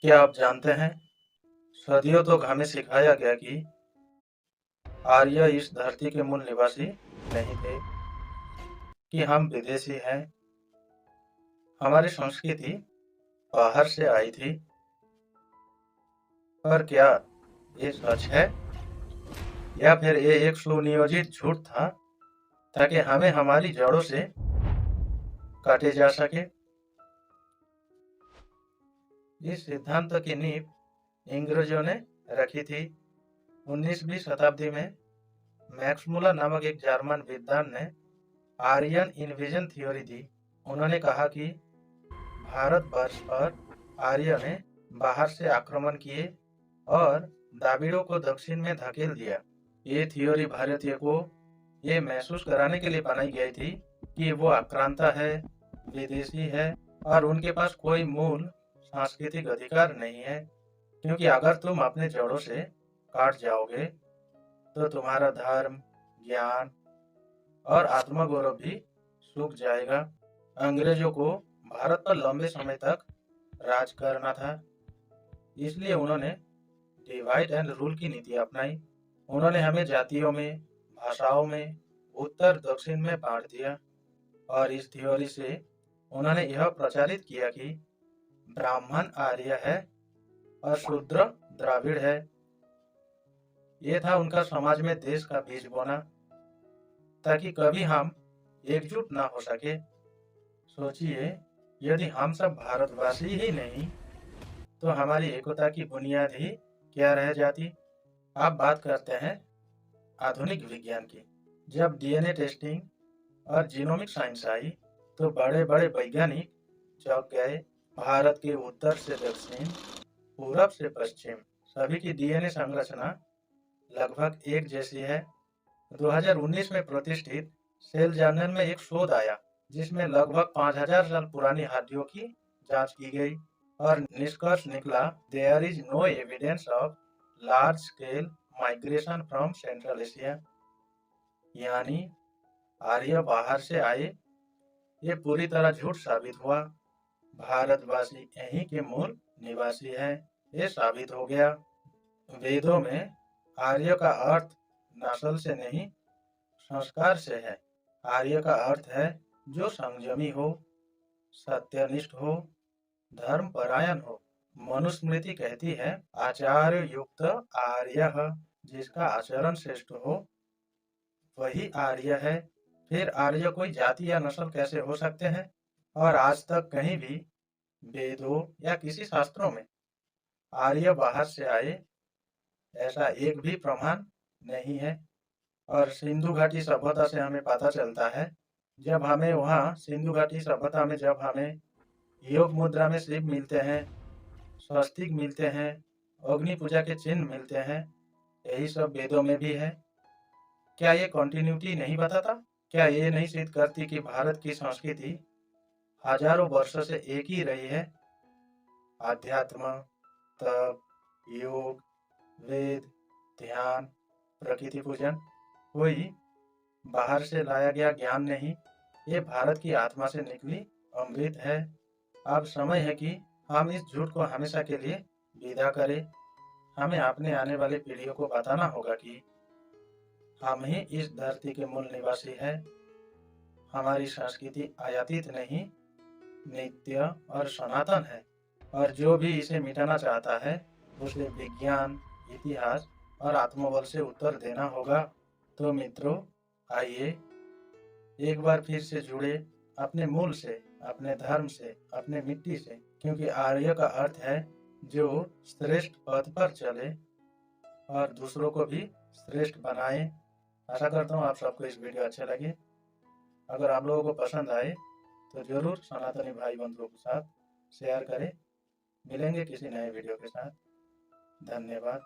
क्या आप जानते हैं, सदियों तक हमें सिखाया गया कि आर्य इस धरती के मूल निवासी नहीं थे, कि हम विदेशी हैं। हमारी संस्कृति बाहर से आई थी। पर क्या ये सच है, या फिर ये एक सुनियोजित झूठ था ताकि हमें हमारी जड़ों से काटे जा सके? इस सिद्धांत की नींव अंग्रेजों ने रखी थी। 19वीं शताब्दी में मैक्स मुलर नामक एक जर्मन विद्वान ने आर्यन इन्वेजन थ्योरी दी। उन्होंने कहा कि भारतवर्ष पर आर्य ने बाहर से आक्रमण किए और द्राविड़ों को दक्षिण में धकेल दिया। ये थ्योरी भारतीय को ये महसूस कराने के लिए बनाई गई थी कि वो आक्रांता है, विदेशी है और उनके पास कोई मूल सांस्कृतिक अधिकार नहीं है। क्योंकि अगर तुम अपने जड़ों से काट जाओगे तो तुम्हारा धर्म, ज्ञान और आत्मगौरव भी सूख जाएगा। अंग्रेजों को भारत पर लंबे समय तक राज करना था, इसलिए उन्होंने डिवाइड एंड रूल की नीति अपनाई। उन्होंने हमें जातियों में, भाषाओं में उत्तर दक्षिण में बांट दिया और इस थ्योरी से उन्होंने यह प्रचारित किया कि ब्राह्मण आर्य है और शूद्र द्राविड़ है। ये था उनका समाज में देश का बीज बोना, ताकि कभी हम एकजुट ना हो सके। सोचिए, यदि हम सब भारतवासी ही नहीं तो हमारी एकता की बुनियाद ही क्या रह जाती। आप बात करते हैं आधुनिक विज्ञान की। जब डीएनए टेस्टिंग और जीनोमिक साइंस आई तो बड़े बड़े वैज्ञानिक चौंक गए। भारत के उत्तर से दक्षिण, पूरब से पश्चिम सभी की डीएनए संरचना लगभग एक जैसी है। 2019 में प्रतिष्ठित सेल जर्नल में एक शोध आया जिसमें लगभग 5000 साल पुरानी हड्डियों की जांच की गई और निष्कर्ष निकला, there is no evidence of large scale migration from Central Asia. यानी आर्य बाहर से आए, ये पूरी तरह झूठ साबित हुआ। भारतवासी यहीं के मूल निवासी है, ये साबित हो गया। वेदों में आर्य का अर्थ नस्ल से नहीं, संस्कार से है। आर्य का अर्थ है जो संयमी हो, सत्यनिष्ठ हो, धर्मपरायण हो। मनुस्मृति कहती है, आचार्य युक्त आर्य, जिसका आचरण श्रेष्ठ हो वही आर्य है। फिर आर्य कोई जाति या नस्ल कैसे हो सकते हैं? और आज तक कहीं भी वेदों या किसी शास्त्रों में आर्य बाहर से आए ऐसा एक भी प्रमाण नहीं है। और सिंधु घाटी सभ्यता से हमें पता चलता है, जब हमें वहाँ सिंधु घाटी सभ्यता में जब हमें योग मुद्रा में शिव मिलते हैं, स्वस्तिक मिलते हैं, अग्नि पूजा के चिन्ह मिलते हैं, यही सब वेदों में भी है। क्या ये कंटिन्यूटी नहीं बताता? क्या ये नहीं सिद्ध करती कि भारत की संस्कृति हजारों वर्षों से एक ही रही है? आध्यात्म, तप, योग, वेद, ध्यान, प्रकृति पूजन कोई बाहर से लाया गया ज्ञान नहीं, ये भारत की आत्मा से निकली अमृत है। अब समय है कि हम इस झूठ को हमेशा के लिए विदा करें। हमें अपने आने वाले पीढ़ियों को बताना होगा कि हम ही इस धरती के मूल निवासी हैं। हमारी संस्कृति आयातित नहीं, नित्य और सनातन है। और जो भी इसे मिटाना चाहता है उसे विज्ञान, इतिहास और आत्मबल से उत्तर देना होगा। तो मित्रों, आइए एक बार फिर से जुड़े अपने मूल से, अपने धर्म से, अपने मिट्टी से, क्योंकि आर्य का अर्थ है जो श्रेष्ठ पथ पर चले और दूसरों को भी श्रेष्ठ बनाए। आशा करता हूँ आप सबको इस वीडियो अच्छे लगे। अगर आप लोगों को पसंद आए तो जरूर सनातनी भाई बंधुओं के साथ शेयर करें। मिलेंगे किसी नए वीडियो के साथ। धन्यवाद।